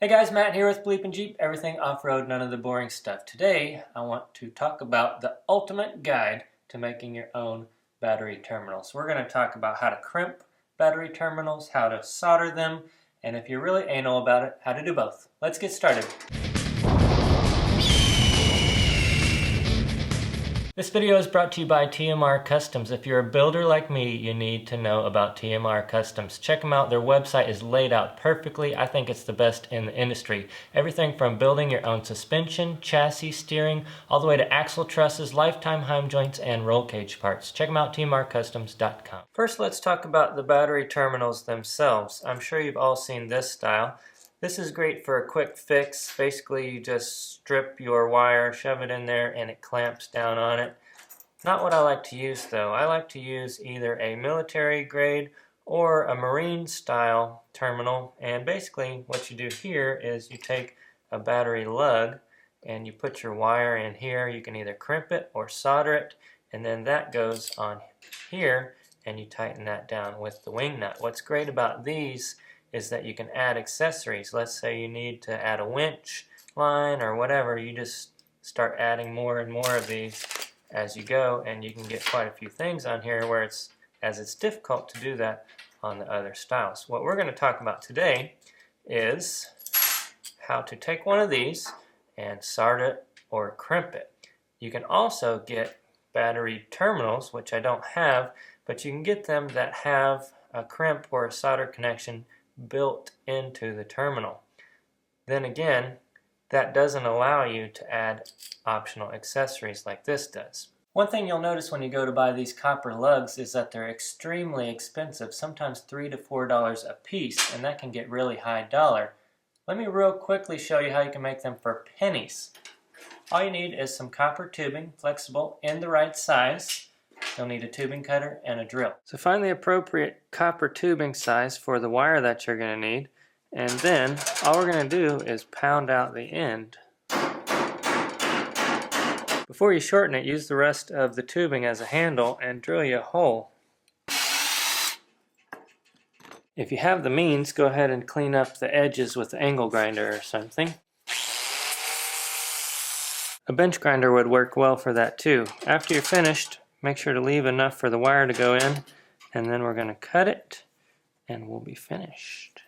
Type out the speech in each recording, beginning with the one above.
Hey guys, Matt here with BleepinJeep, everything off-road, none of the boring stuff. Today, I want to talk about the ultimate guide to making your own battery terminals. We're going to talk about how to crimp battery terminals, how to solder them, and if you're really anal about it, how to do both. Let's get started. This video is brought to you by TMR Customs. If you're a builder like me, you need to know about TMR Customs. Check them out. Their website is laid out perfectly. I think it's the best in the industry. Everything from building your own suspension, chassis, steering, all the way to axle trusses, lifetime heim joints, and roll cage parts. Check them out, tmrcustoms.com. First, let's talk about the battery terminals themselves. I'm sure you've all seen this style. This is great for a quick fix. Basically, you just strip your wire, shove it in there, and it clamps down on it. Not what I like to use though. I like to use either a military grade or a marine style terminal. And basically what you do here is you take a battery lug and you put your wire in here. You can either crimp it or solder it, and then that goes on here and you tighten that down with the wing nut. What's great about these is that you can add accessories. Let's say you need to add a winch line or whatever. You just start adding more and more of these as you go, and you can get quite a few things on here where it's difficult to do that on the other styles. What we're going to talk about today is how to take one of these and solder it or crimp it. You can also get battery terminals, which I don't have, but you can get them that have a crimp or a solder connection built into the terminal. Then again, that doesn't allow you to add optional accessories like this does. One thing you'll notice when you go to buy these copper lugs is that they're extremely expensive, sometimes $3 to $4 a piece, and that can get really high dollar. Let me real quickly show you how you can make them for pennies. All you need is some copper tubing, flexible, in the right size. You'll need a tubing cutter and a drill. So find the appropriate copper tubing size for the wire that you're going to need, and then all we're going to do is pound out the end. Before you shorten it, use the rest of the tubing as a handle and drill you a hole. If you have the means, go ahead and clean up the edges with the angle grinder or something. A bench grinder would work well for that too. After you're finished, make sure to leave enough for the wire to go in, and then we're going to cut it and we'll be finished.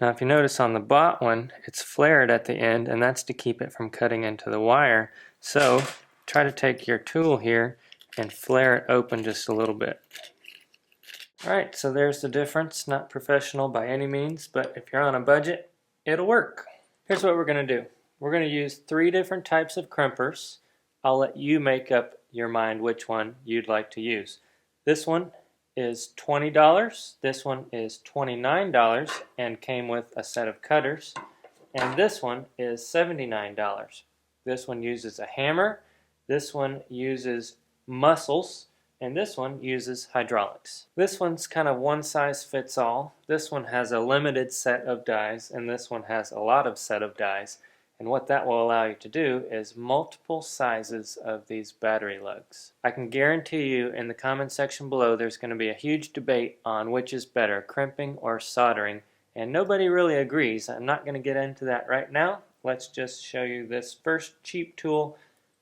Now if you notice on the bot one, it's flared at the end, and that's to keep it from cutting into the wire. So try to take your tool here and flare it open just a little bit. Alright, so there's the difference. Not professional by any means, but if you're on a budget, it'll work. Here's what we're going to do. We're going to use 3 different types of crimpers. I'll let you make up your mind which one you'd like to use. This one is $20, this one is $29 and came with a set of cutters, and this one is $79. This one uses a hammer, this one uses muscles, and this one uses hydraulics. This one's kind of one size fits all. This one has a limited set of dies, and this one has a lot of set of dies. And what that will allow you to do is multiple sizes of these battery lugs. I can guarantee you in the comment section below there's going to be a huge debate on which is better, crimping or soldering, and nobody really agrees. I'm not going to get into that right now. Let's just show you this first cheap tool.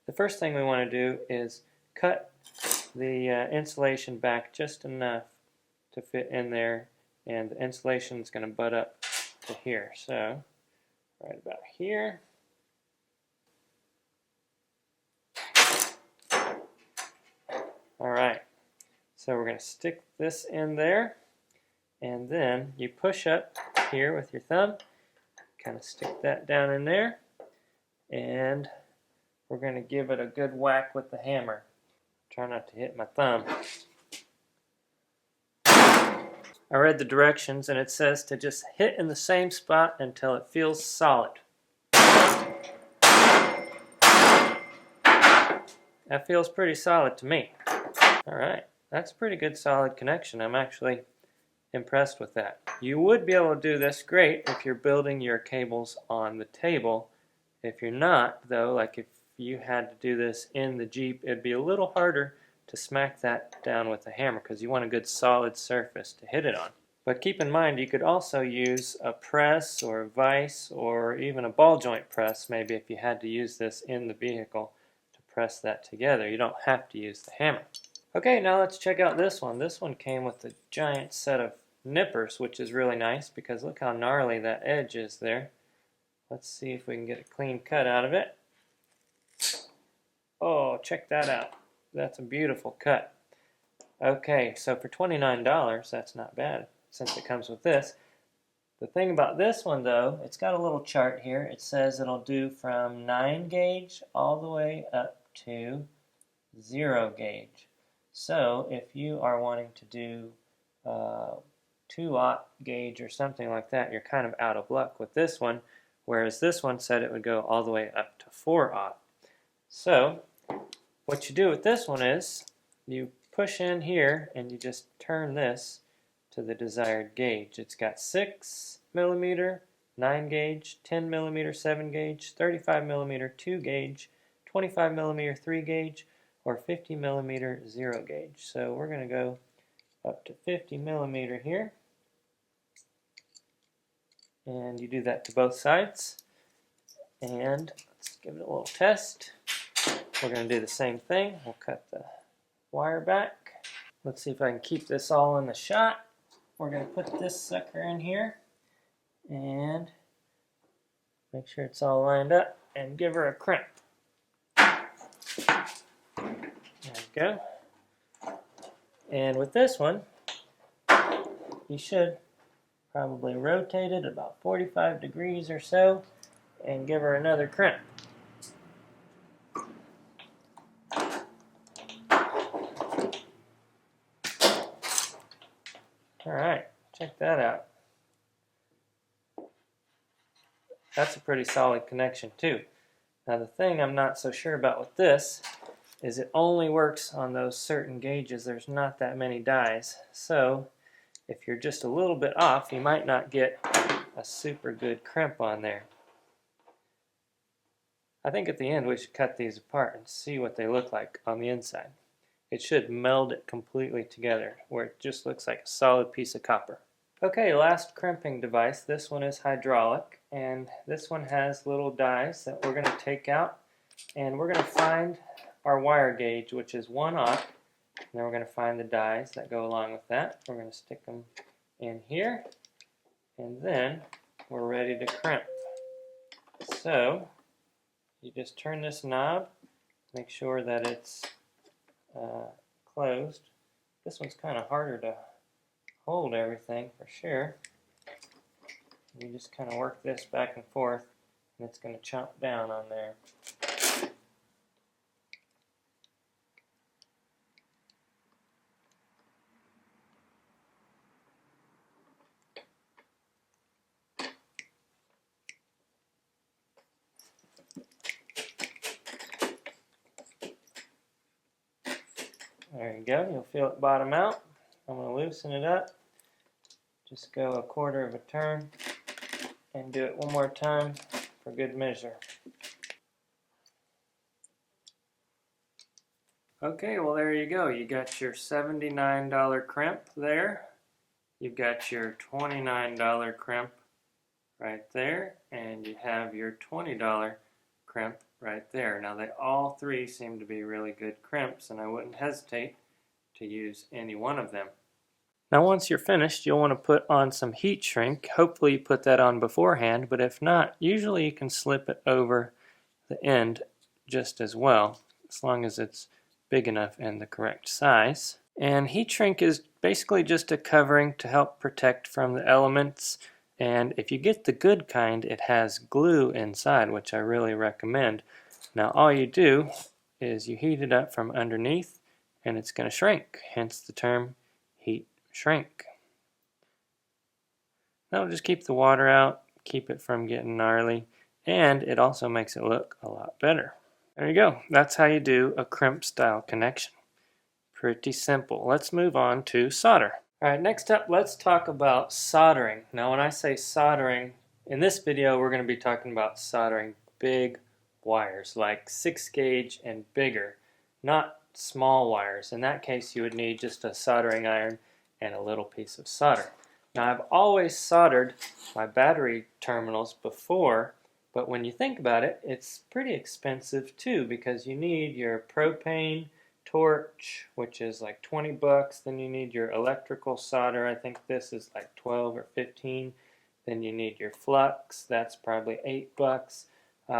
The first thing we want to do is cut the insulation back just enough to fit in there, and the insulation is going to butt up to here. So right about here. Alright, so we're going to stick this in there, and then you push up here with your thumb, kind of stick that down in there, and we're going to give it a good whack with the hammer. Try not to hit my thumb. I read the directions and it says to just hit in the same spot until it feels solid. That feels pretty solid to me. Alright, that's a pretty good solid connection. I'm actually impressed with that. You would be able to do this great if you're building your cables on the table. If you're not, though, like if you had to do this in the Jeep, it'd be a little harder to smack that down with a hammer because you want a good solid surface to hit it on. But keep in mind, you could also use a press or a vise or even a ball joint press, maybe if you had to use this in the vehicle to press that together. You don't have to use the hammer. Okay, now let's check out this one. This one came with a giant set of nippers, which is really nice because look how gnarly that edge is there. Let's see if we can get a clean cut out of it. Oh, check that out. That's a beautiful cut. Okay, so for $29, that's not bad since it comes with this. The thing about this one though, it's got a little chart here. It says it'll do from 9 gauge all the way up to 0 gauge. So if you are wanting to do 2/0 gauge or something like that, you're kind of out of luck with this one, whereas this one said it would go all the way up to 4/0. So what you do with this one is you push in here and you just turn this to the desired gauge. It's got 6 millimeter 9 gauge, 10 millimeter 7 gauge, 35 millimeter 2 gauge, 25 millimeter 3 gauge, or 50 millimeter 0 gauge. So we're going to go up to 50 millimeter here, and you do that to both sides. And let's give it a little test. We're going to do the same thing. We'll cut the wire back. Let's see if I can keep this all in the shot. We're going to put this sucker in here and make sure it's all lined up and give her a crimp. There we go. And with this one, you should probably rotate it about 45 degrees or so and give her another crimp. Alright, check that out. That's a pretty solid connection too. Now the thing I'm not so sure about with this is it only works on those certain gauges. There's not that many dies. So if you're just a little bit off, you might not get a super good crimp on there. I think at the end we should cut these apart and see what they look like on the inside. It should meld it completely together where it just looks like a solid piece of copper. Okay, last crimping device. This one is hydraulic, and this one has little dies that we're going to take out, and we're going to find our wire gauge, which is 1/0, and then we're going to find the dies that go along with that. We're going to stick them in here, and then we're ready to crimp. So you just turn this knob, make sure that it's closed. This one's kind of harder to hold everything for sure. You just kind of work this back and forth, and it's going to chomp down on there. There you go. You'll feel it bottom out. I'm going to loosen it up. Just go 1/4 of a turn and do it one more time for good measure. Okay, well there you go. You got your $79 crimp there. You've got your $29 crimp right there, and you have your $20 crimp right there. Now they all three seem to be really good crimps, and I wouldn't hesitate to use any one of them. Now once you're finished, you'll want to put on some heat shrink. Hopefully you put that on beforehand, but if not, usually you can slip it over the end just as well, as long as it's big enough and the correct size. And heat shrink is basically just a covering to help protect from the elements, and if you get the good kind, it has glue inside, which I really recommend. Now all you do is you heat it up from underneath and it's going to shrink, hence the term heat shrink. That'll just keep the water out, keep it from getting gnarly, and it also makes it look a lot better. There you go. That's how you do a crimp style connection. Pretty simple. Let's move on to solder. Alright, next up let's talk about soldering. Now when I say soldering, in this video we're going to be talking about soldering big wires like 6 gauge and bigger, not small wires. In that case you would need just a soldering iron and a little piece of solder. Now I've always soldered my battery terminals before, but when you think about it, it's pretty expensive too, because you need your propane torch, which is like 20 bucks, then you need your electrical solder, I think this is like 12 or 15, then you need your flux, that's probably 8 bucks,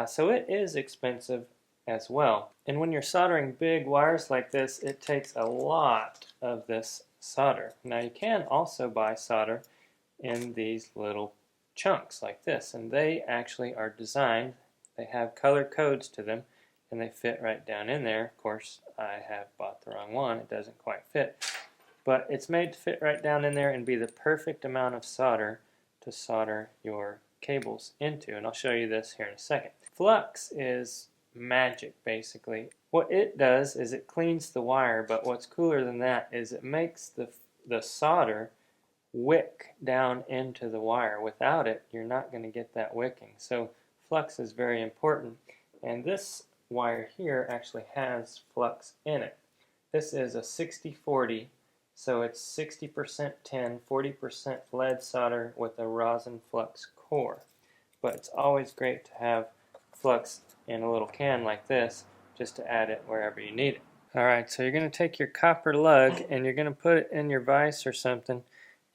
so it is expensive as well. And when you're soldering big wires like this, it takes a lot of this solder. Now you can also buy solder in these little chunks like this, and they actually are designed, they have color codes to them, and they fit right down in there. Of course, I have bought the wrong one, it doesn't quite fit, but it's made to fit right down in there and be the perfect amount of solder to solder your cables into, and I'll show you this here in a second. Flux is magic, basically. What it does is it cleans the wire, but what's cooler than that is it makes the solder wick down into the wire. Without it, you're not going to get that wicking. So flux is very important, and this wire here actually has flux in it. This is a 60-40, so it's 60% tin, 40% lead solder with a rosin flux core. But it's always great to have flux in a little can like this, just to add it wherever you need it. Alright, so you're going to take your copper lug and you're going to put it in your vise or something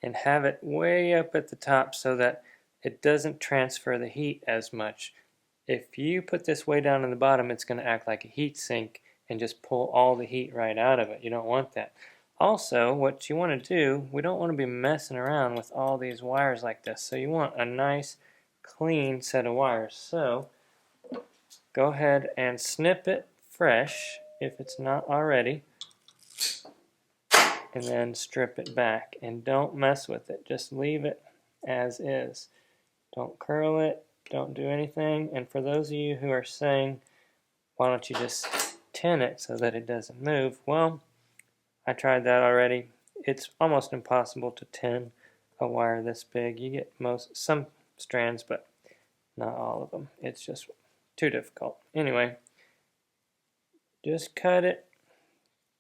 and have it way up at the top so that it doesn't transfer the heat as much. If you put this way down in the bottom, it's going to act like a heat sink and just pull all the heat right out of it. You don't want that. Also, what you want to do, we don't want to be messing around with all these wires like this. So you want a nice, clean set of wires. So go ahead and snip it fresh if it's not already, and then strip it back. And don't mess with it. Just leave it as is. Don't curl it. Don't do anything. And for those of you who are saying, why don't you just tin it so that it doesn't move? Well, I tried that already. It's almost impossible to tin a wire this big. You get some strands, but not all of them. It's just too difficult. Anyway, just cut it,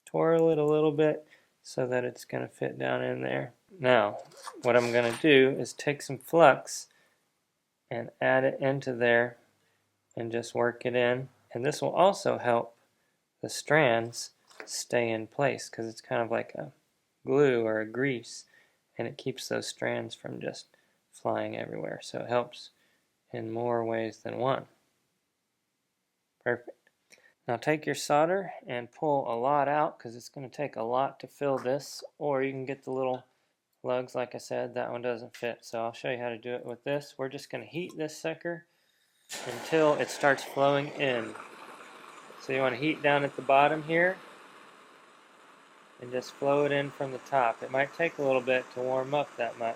twirl it a little bit so that it's going to fit down in there. Now, what I'm going to do is take some flux and add it into there and just work it in. And this will also help the strands stay in place because it's kind of like a glue or a grease, and it keeps those strands from just flying everywhere. So it helps in more ways than one. Perfect. Now take your solder and pull a lot out because it's going to take a lot to fill this, or you can get the little lugs like I said. That one doesn't fit, so I'll show you how to do it with this. We're just going to heat this sucker until it starts flowing in. So you want to heat down at the bottom here and just flow it in from the top. It might take a little bit to warm up that much.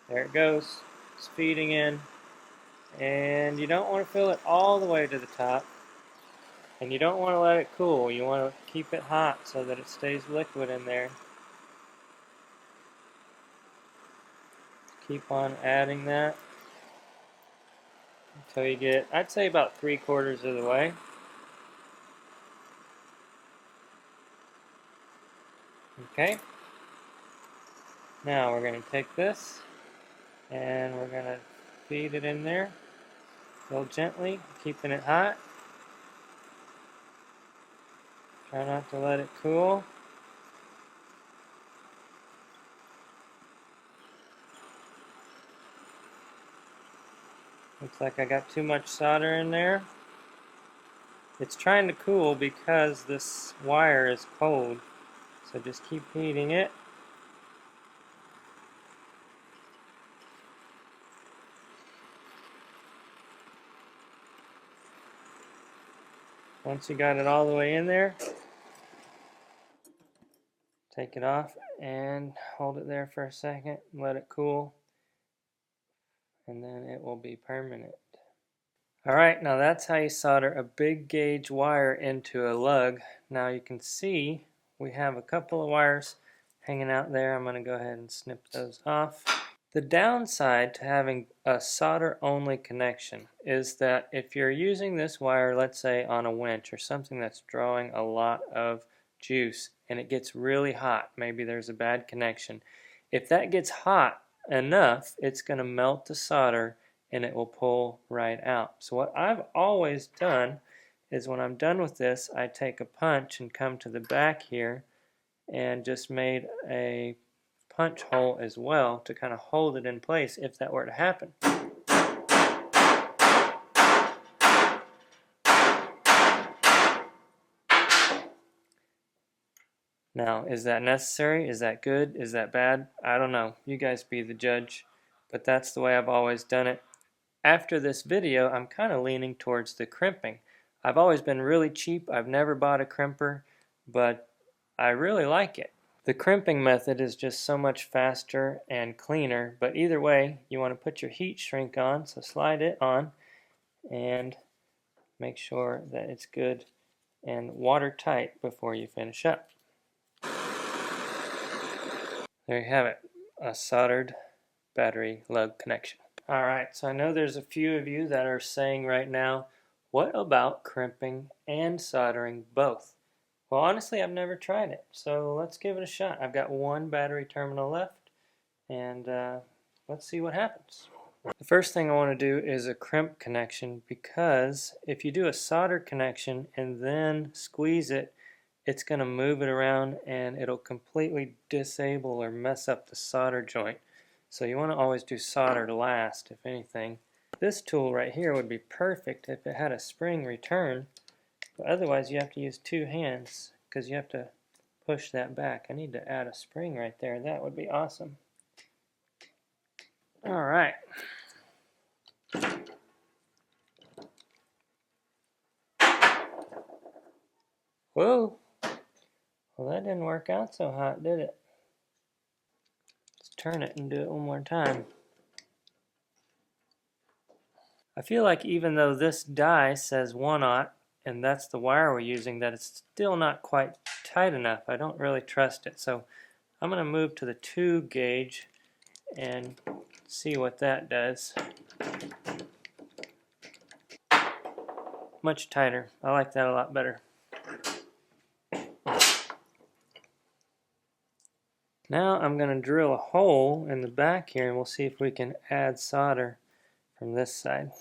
There it goes. It's feeding in. And you don't want to fill it all the way to the top. And you don't want to let it cool. You want to keep it hot so that it stays liquid in there. Keep on adding that until you get, I'd say, about 3/4 of the way. Okay. Now we're going to take this and we're going to feed it in there real gently, keeping it hot. Try not to let it cool. Looks like I got too much solder in there. It's trying to cool because this wire is cold. So just keep heating it. Once you got it all the way in there, take it off and hold it there for a second, let it cool, and then it will be permanent. Alright, now that's how you solder a big gauge wire into a lug. Now you can see we have a couple of wires hanging out there. I'm going to go ahead and snip those off. The downside to having a solder-only connection is that if you're using this wire, let's say on a winch or something that's drawing a lot of juice and it gets really hot, maybe there's a bad connection. If that gets hot enough, it's going to melt the solder and it will pull right out. So what I've always done is when I'm done with this, I take a punch and come to the back here and just made a punch hole as well to kind of hold it in place if that were to happen. Now, is that necessary? Is that good? Is that bad? I don't know. You guys be the judge. But that's the way I've always done it. After this video, I'm kind of leaning towards the crimping. I've always been really cheap. I've never bought a crimper, but I really like it. The crimping method is just so much faster and cleaner, but either way, you want to put your heat shrink on, so slide it on and make sure that it's good and watertight before you finish up. There you have it, a soldered battery lug connection. Alright, so I know there's a few of you that are saying right now, what about crimping and soldering both? Well, honestly, I've never tried it, so let's give it a shot. I've got one battery terminal left, and let's see what happens. The first thing I want to do is a crimp connection, because if you do a solder connection and then squeeze it, it's going to move it around and it'll completely disable or mess up the solder joint. So you want to always do solder last, if anything. This tool right here would be perfect if it had a spring return, but otherwise you have to use two hands because you have to push that back. I need to add a spring right there. That would be awesome. Alright. Whoa! Well, that didn't work out so hot, did it? Let's turn it and do it one more time. I feel like even though this die says 1/0, and that's the wire we're using, that it's still not quite tight enough. I don't really trust it. So I'm going to move to the 2 gauge and see what that does. Much tighter. I like that a lot better. Now I'm going to drill a hole in the back here and we'll see if we can add solder from this side.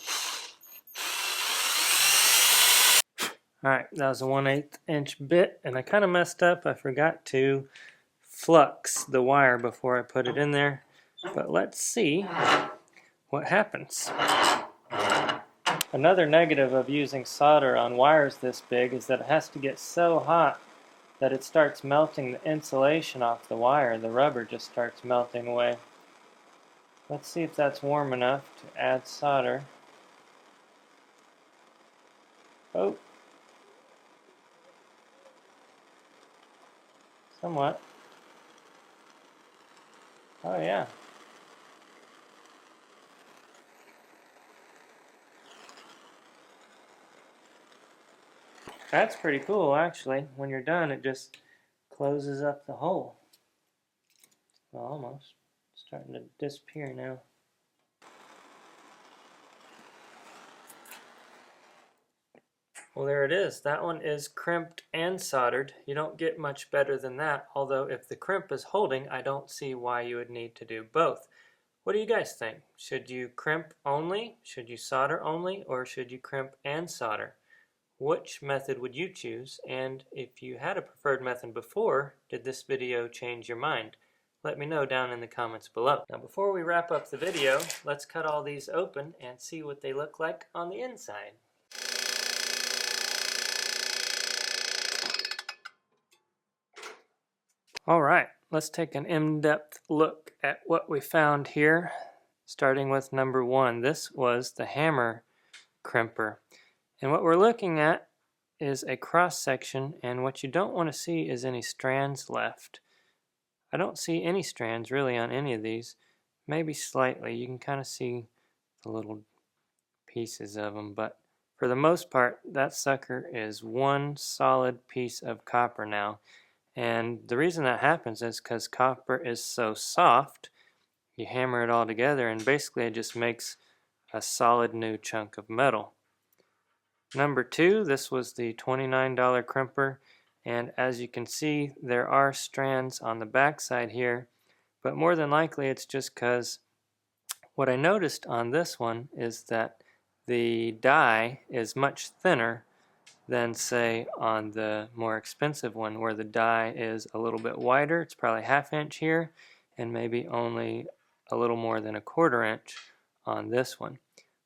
Alright, that was a 1/8 inch bit, and I kind of messed up. I forgot to flux the wire before I put it in there, but let's see what happens. Another negative of using solder on wires this big is that it has to get so hot that it starts melting the insulation off the wire. The rubber just starts melting away. Let's see if that's warm enough to add solder. Oh. Somewhat. Oh yeah. That's pretty cool actually. When you're done, it just closes up the hole. Well, almost. It's starting to disappear now. Well, there it is. That one is crimped and soldered. You don't get much better than that, although if the crimp is holding, I don't see why you would need to do both. What do you guys think? Should you crimp only? Should you solder only? Or should you crimp and solder? Which method would you choose? And if you had a preferred method before, did this video change your mind? Let me know down in the comments below. Now before we wrap up the video, let's cut all these open and see what they look like on the inside. Alright, let's take an in-depth look at what we found here, starting with number 1. This was the hammer crimper. And what we're looking at is a cross section, and what you don't want to see is any strands left. I don't see any strands really on any of these, maybe slightly. You can kind of see the little pieces of them, but for the most part that sucker is one solid piece of copper now. And the reason that happens is because copper is so soft, you hammer it all together and basically it just makes a solid new chunk of metal. Number 2, this was the $29 crimper. And as you can see, there are strands on the back side here, but more than likely it's just because what I noticed on this one is that the die is much thinner than, say, on the more expensive one, where the die is a little bit wider. It's probably 1/2 inch here and maybe only a little more than 1/4 inch on this one,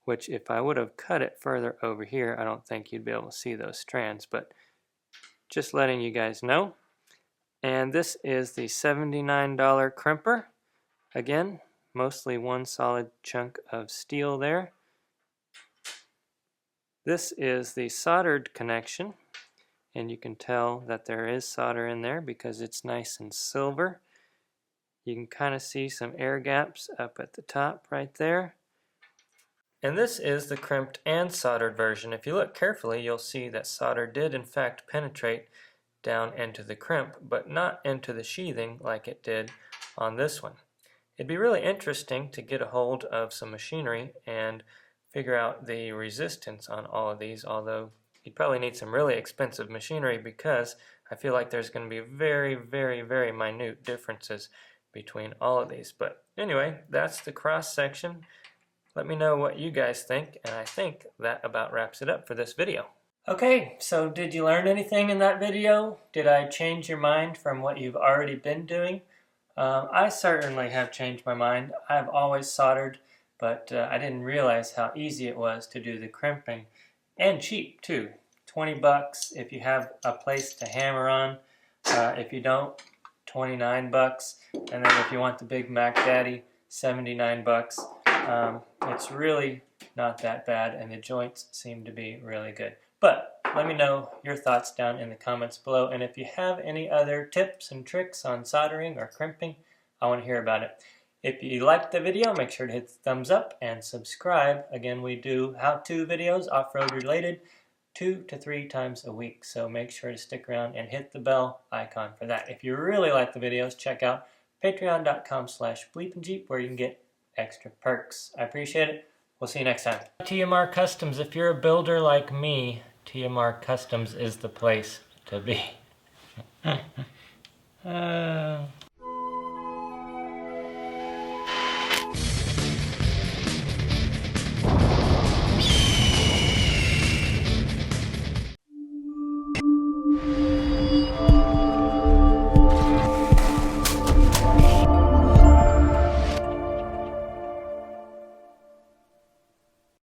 which if I would have cut it further over here, I don't think you'd be able to see those strands, but just letting you guys know. And this is the $79 crimper. Again, mostly one solid chunk of steel there. This is the soldered connection, and you can tell that there is solder in there because it's nice and silver. You can kind of see some air gaps up at the top right there. And this is the crimped and soldered version. If you look carefully, you'll see that solder did in fact penetrate down into the crimp, but not into the sheathing like it did on this one. It'd be really interesting to get a hold of some machinery and figure out the resistance on all of these, although you'd probably need some really expensive machinery because I feel like there's going to be very, very, very minute differences between all of these. But anyway, that's the cross section. Let me know what you guys think, and I think that about wraps it up for this video. Okay, so did you learn anything in that video? Did I change your mind from what you've already been doing? I certainly have changed my mind. I've always soldered, but I didn't realize how easy it was to do the crimping, and cheap too. 20 bucks if you have a place to hammer on. If you don't, 29 bucks. And then if you want the Big Mac Daddy, 79 bucks. It's really not that bad, and the joints seem to be really good. But let me know your thoughts down in the comments below, and if you have any other tips and tricks on soldering or crimping, I want to hear about it. If you liked the video, make sure to hit the thumbs up and subscribe. Again, we do how-to videos, off-road related, 2 to 3 times a week, so make sure to stick around and hit the bell icon for that. If you really like the videos, check out patreon.com/BleepinJeep, where you can get extra perks. I appreciate it. We'll see you next time. TMR Customs, if you're a builder like me, TMR Customs is the place to be.